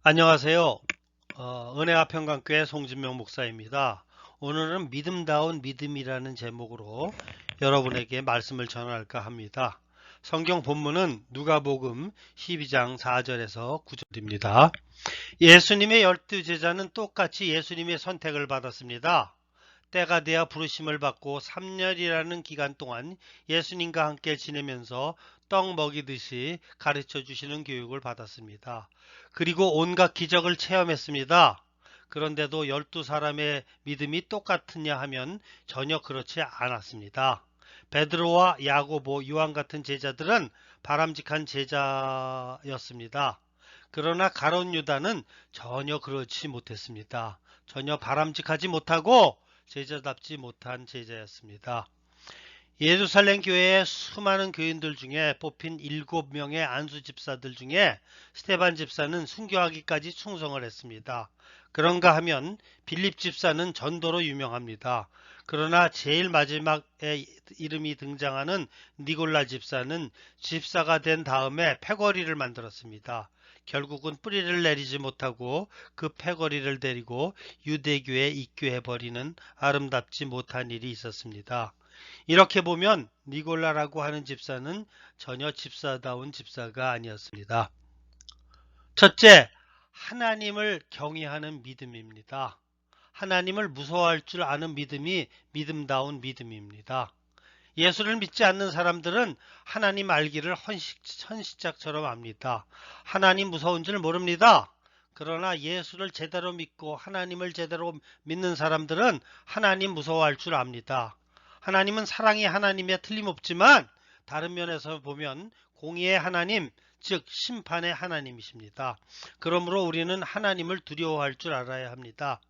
안녕하세요. 은혜와 평강교회 송진명 목사입니다. 오늘은 믿음다운 믿음이라는 제목으로 여러분에게 말씀을 전할까 합니다. 성경 본문은 누가복음 12장 4절에서 9절입니다. 예수님의 12제자는 똑같이 예수님의 선택을 받았습니다. 때가 되어 부르심을 받고 3년이라는 기간 동안 예수님과 함께 지내면서 떡 먹이듯이 가르쳐 주시는 교육을 받았습니다. 그리고 온갖 기적을 체험했습니다. 그런데도 12사람의 믿음이 똑같으냐 하면 전혀 그렇지 않았습니다. 베드로와 야고보, 요한 같은 제자들은 바람직한 제자였습니다. 그러나 가룟 유다는 전혀 그렇지 못했습니다. 전혀 바람직하지 못하고 제자답지 못한 제자였습니다. 예루살렘 교회의 수많은 교인들 중에 뽑힌 7명의 안수 집사들 중에 스테반 집사는 순교하기까지 충성을 했습니다. 그런가 하면 빌립 집사는 전도로 유명합니다. 그러나 제일 마지막에 이름이 등장하는 니골라 집사는 집사가 된 다음에 패거리를 만들었습니다. 결국은 뿌리를 내리지 못하고 그 패거리를 데리고 유대교에 입교해버리는 아름답지 못한 일이 있었습니다. 이렇게 보면 니골라라고 하는 집사는 전혀 집사다운 집사가 아니었습니다. 첫째, 하나님을 경외하는 믿음입니다. 하나님을 무서워할 줄 아는 믿음이 믿음다운 믿음입니다. 예수를 믿지 않는 사람들은 하나님 알기를 헌시짝처럼 압니다. 하나님 무서운 줄 모릅니다. 그러나 예수를 제대로 믿고 하나님을 제대로 믿는 사람들은 하나님 무서워할 줄 압니다. 하나님은 사랑의 하나님에 틀림없지만 다른 면에서 보면 공의의 하나님, 즉 심판의 하나님이십니다. 그러므로 우리는 하나님을 두려워할 줄 알아야 합니다.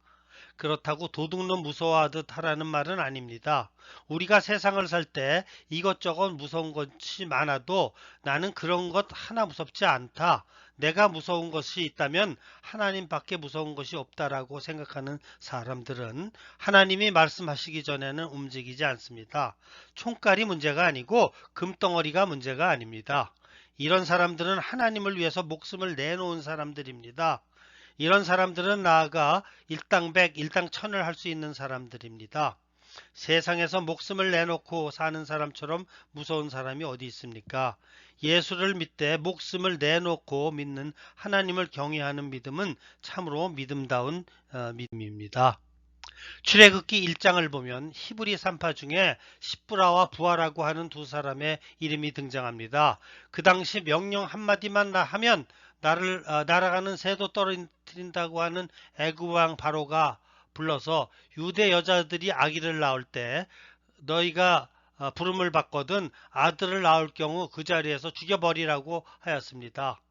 그렇다고 도둑놈 무서워하듯 하라는 말은 아닙니다. 우리가 세상을 살 때 이것저것 무서운 것이 많아도 나는 그런 것 하나 무섭지 않다. 내가 무서운 것이 있다면 하나님밖에 무서운 것이 없다라고 생각하는 사람들은 하나님이 말씀하시기 전에는 움직이지 않습니다. 총깔이 문제가 아니고 금덩어리가 문제가 아닙니다. 이런 사람들은 하나님을 위해서 목숨을 내놓은 사람들입니다. 이런 사람들은 나아가 일당백, 일당천을 할 수 있는 사람들입니다. 세상에서 목숨을 내놓고 사는 사람처럼 무서운 사람이 어디 있습니까? 예수를 믿되 목숨을 내놓고 믿는 하나님을 경외하는 믿음은 참으로 믿음다운 믿음입니다. 출애굽기 1장을 보면 히브리 산파 중에 십브라와 부하라고 하는 두 사람의 이름이 등장합니다. 그 당시 명령 한마디만 하면 날아가는 새도 떨어뜨린다고 하는 애굽 왕 바로가 불러서 유대 여자들이 아기를 낳을 때 너희가 부름을 받거든 아들을 낳을 경우 그 자리에서 죽여버리라고 하였습니다.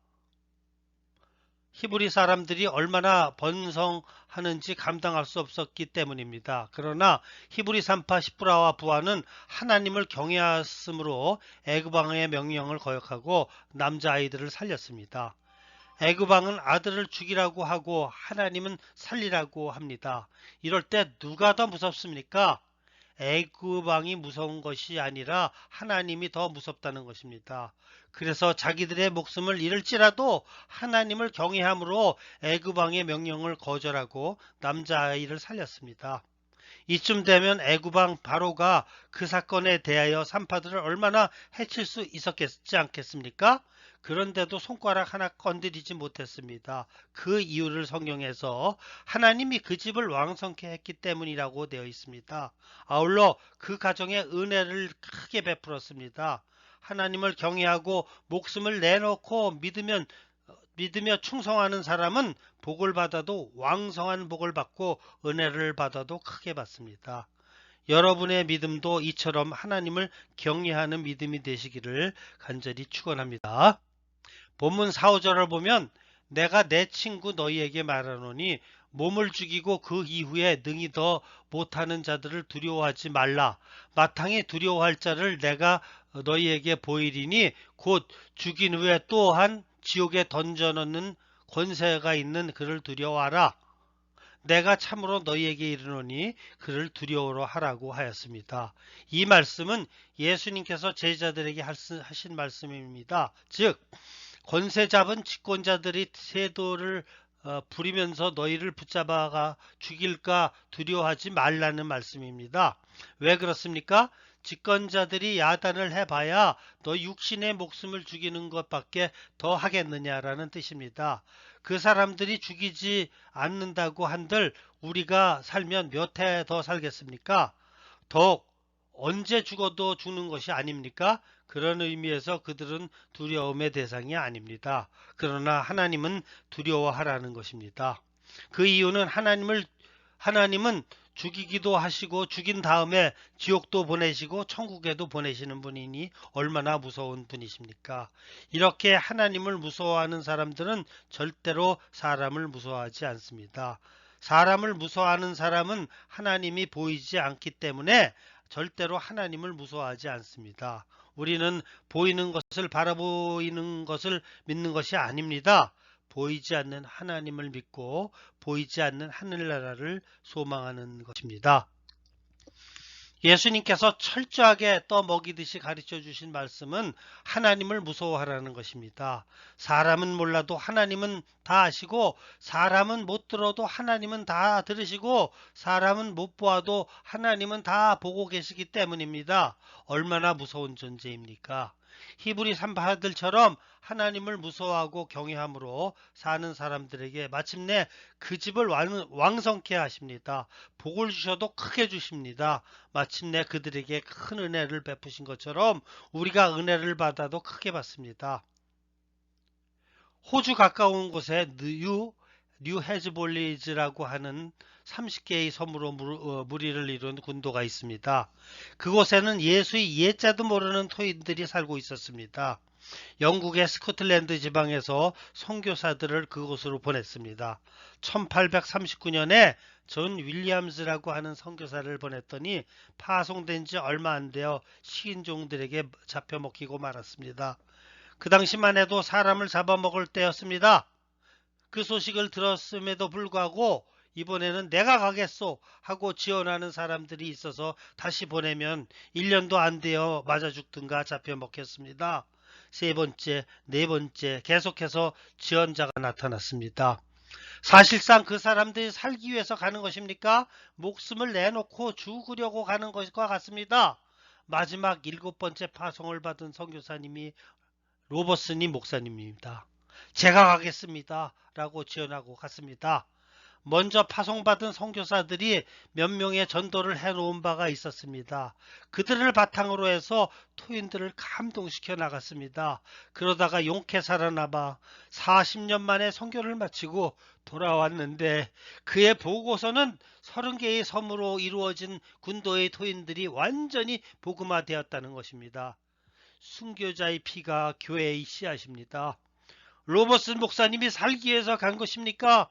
히브리 사람들이 얼마나 번성하는지 감당할 수 없었기 때문입니다. 그러나 히브리 산파 십브라와 부하는 하나님을 경외하였으므로 애굽 왕의 명령을 거역하고 남자아이들을 살렸습니다. 애굽 왕은 아들을 죽이라고 하고 하나님은 살리라고 합니다. 이럴 때 누가 더 무섭습니까? 애굽 왕이 무서운 것이 아니라 하나님이 더 무섭다는 것입니다. 그래서 자기들의 목숨을 잃을지라도 하나님을 경외함으로 애굽 왕의 명령을 거절하고 남자아이를 살렸습니다. 이쯤 되면 애굽 왕 바로가 그 사건에 대하여 산파들을 얼마나 해칠 수 있었겠지 않겠습니까? 그런데도 손가락 하나 건드리지 못했습니다. 그 이유를 성경에서 하나님이 그 집을 왕성케 했기 때문이라고 되어 있습니다. 아울러 그 가정에 은혜를 크게 베풀었습니다. 하나님을 경외하고 목숨을 내놓고 믿으며 충성하는 사람은 복을 받아도 왕성한 복을 받고 은혜를 받아도 크게 받습니다. 여러분의 믿음도 이처럼 하나님을 경외하는 믿음이 되시기를 간절히 축원합니다. 본문 4, 5절을 보면 내가 내 친구 너희에게 말하노니 몸을 죽이고 그 이후에 능히 더 못하는 자들을 두려워하지 말라. 마땅히 두려워할 자를 내가 너희에게 보이리니 곧 죽인 후에 또한 지옥에 던져넣는 권세가 있는 그를 두려워하라. 내가 참으로 너희에게 이르노니 그를 두려워로 하라고 하였습니다. 이 말씀은 예수님께서 제자들에게 하신 말씀입니다. 즉 권세 잡은 집권자들이 부리면서 너희를 붙잡아가 죽일까 두려워하지 말라는 말씀입니다. 왜 그렇습니까? 집권자들이 야단을 해봐야 너 육신의 목숨을 죽이는 것밖에 더 하겠느냐라는 뜻입니다. 그 사람들이 죽이지 않는다고 한들 우리가 살면 몇 해 더 살겠습니까? 더욱 언제 죽어도 죽는 것이 아닙니까? 그런 의미에서 그들은 두려움의 대상이 아닙니다. 그러나 하나님은 두려워하라는 것입니다. 그 이유는 하나님은 죽이기도 하시고 죽인 다음에 지옥도 보내시고 천국에도 보내시는 분이니 얼마나 무서운 분이십니까? 이렇게 하나님을 무서워하는 사람들은 절대로 사람을 무서워하지 않습니다. 사람을 무서워하는 사람은 하나님이 보이지 않기 때문에 절대로 하나님을 무서워하지 않습니다. 우리는 보이는 것을 바라보이는 것을 믿는 것이 아닙니다. 보이지 않는 하나님을 믿고 보이지 않는 하늘나라를 소망하는 것입니다. 예수님께서 철저하게 떠먹이듯이 가르쳐 주신 말씀은 하나님을 무서워하라는 것입니다. 사람은 몰라도 하나님은 다 아시고, 사람은 못 들어도 하나님은 다 들으시고, 사람은 못 보아도 하나님은 다 보고 계시기 때문입니다. 얼마나 무서운 존재입니까? 히브리 산파들처럼 하나님을 무서워하고 경외함으로 사는 사람들에게 마침내 그 집을 왕성케 하십니다. 복을 주셔도 크게 주십니다. 마침내 그들에게 큰 은혜를 베푸신 것처럼 우리가 은혜를 받아도 크게 받습니다. 호주 가까운 곳에 뉴 헤즈볼리즈라고 하는 30개의 섬으로 무리를 이룬 군도가 있습니다. 그곳에는 예수의 예자도 모르는 토인들이 살고 있었습니다. 영국의 스코틀랜드 지방에서 선교사들을 그곳으로 보냈습니다. 1839년에 존 윌리엄스라고 하는 선교사를 보냈더니 파송된 지 얼마 안 되어 식인종들에게 잡혀먹히고 말았습니다. 그 당시만 해도 사람을 잡아먹을 때였습니다. 그 소식을 들었음에도 불구하고 이번에는 내가 가겠소 하고 지원하는 사람들이 있어서 다시 보내면 1년도 안 되어 맞아 죽든가 잡혀 먹혔습니다. 세 번째, 네 번째 계속해서 지원자가 나타났습니다. 사실상 그 사람들이 살기 위해서 가는 것입니까? 목숨을 내놓고 죽으려고 가는 것과 같습니다. 마지막 7번째 파송을 받은 선교사님이 로버슨이 목사님입니다. 제가 가겠습니다 라고 지원하고 갔습니다. 먼저 파송받은 선교사들이 몇 명의 전도를 해놓은 바가 있었습니다. 그들을 바탕으로 해서 토인들을 감동시켜 나갔습니다. 그러다가 용케 살아남아 40년 만에 선교를 마치고 돌아왔는데 그의 보고서는 30개의 섬으로 이루어진 군도의 토인들이 완전히 복음화되었다는 것입니다. 순교자의 피가 교회의 씨앗입니다. 로버슨 목사님이 살기 위해서 간 것입니까?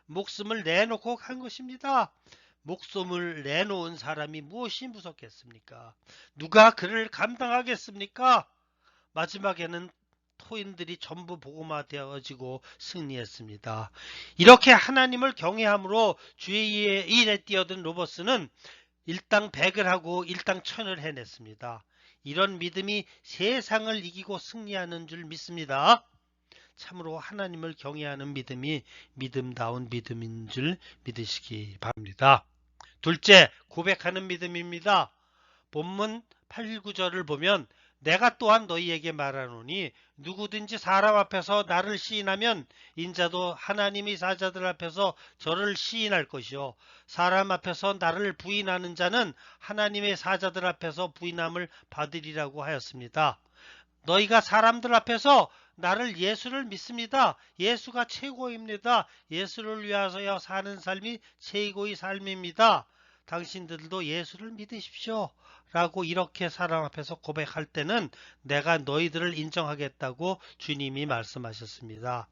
목숨을 내놓고 간 것입니다. 목숨을 내놓은 사람이 무엇이 무섭겠습니까? 누가 그를 감당하겠습니까? 마지막에는 토인들이 전부 복음화되어지고 승리했습니다. 이렇게 하나님을 경외함으로 주의 일에 뛰어든 로버스는 일당 100을 하고 일당 1000을 해냈습니다. 이런 믿음이 세상을 이기고 승리하는 줄 믿습니다. 참으로 하나님을 경외하는 믿음이 믿음다운 믿음인 줄 믿으시기 바랍니다. 둘째, 고백하는 믿음입니다. 본문 8, 9절을 보면 내가 또한 너희에게 말하노니 누구든지 사람 앞에서 나를 시인하면 인자도 하나님의 사자들 앞에서 저를 시인할 것이요 사람 앞에서 나를 부인하는 자는 하나님의 사자들 앞에서 부인함을 받으리라고 하였습니다. 너희가 사람들 앞에서 나를 예수를 믿습니다. 예수가 최고입니다. 예수를 위하여 사는 삶이 최고의 삶입니다. 당신들도 예수를 믿으십시오. 라고 이렇게 사람 앞에서 고백할 때는 내가 너희들을 인정하겠다고 주님이 말씀하셨습니다.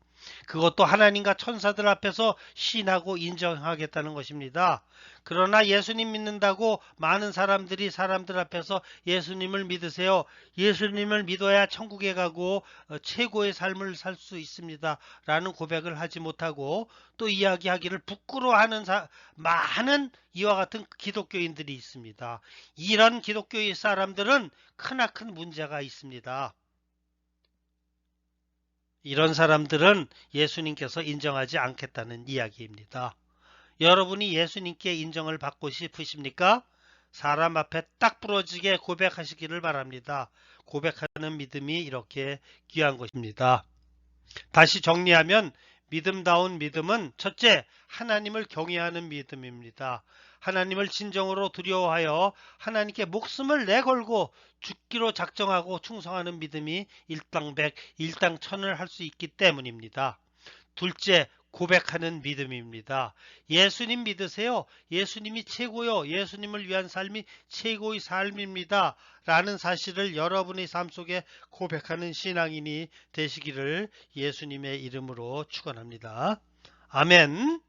그것도 하나님과 천사들 앞에서 시인하고 인정하겠다는 것입니다. 그러나 예수님 믿는다고 많은 사람들이 사람들 앞에서 예수님을 믿으세요. 예수님을 믿어야 천국에 가고 최고의 삶을 살 수 있습니다. 라는 고백을 하지 못하고 또 이야기하기를 부끄러워하는 많은 이와 같은 기독교인들이 있습니다. 이런 기독교의 사람들은 크나큰 문제가 있습니다. 이런 사람들은 예수님께서 인정하지 않겠다는 이야기입니다. 여러분이 예수님께 인정을 받고 싶으십니까? 사람 앞에 딱 부러지게 고백하시기를 바랍니다. 고백하는 믿음이 이렇게 귀한 것입니다. 다시 정리하면 믿음다운 믿음은 첫째, 하나님을 경외하는 믿음입니다. 하나님을 진정으로 두려워하여 하나님께 목숨을 내걸고 죽기로 작정하고 충성하는 믿음이 일당백, 일당천을 할 수 있기 때문입니다. 둘째, 고백하는 믿음입니다. 예수님 믿으세요. 예수님이 최고요. 예수님을 위한 삶이 최고의 삶입니다. 라는 사실을 여러분의 삶 속에 고백하는 신앙인이 되시기를 예수님의 이름으로 축원합니다. 아멘.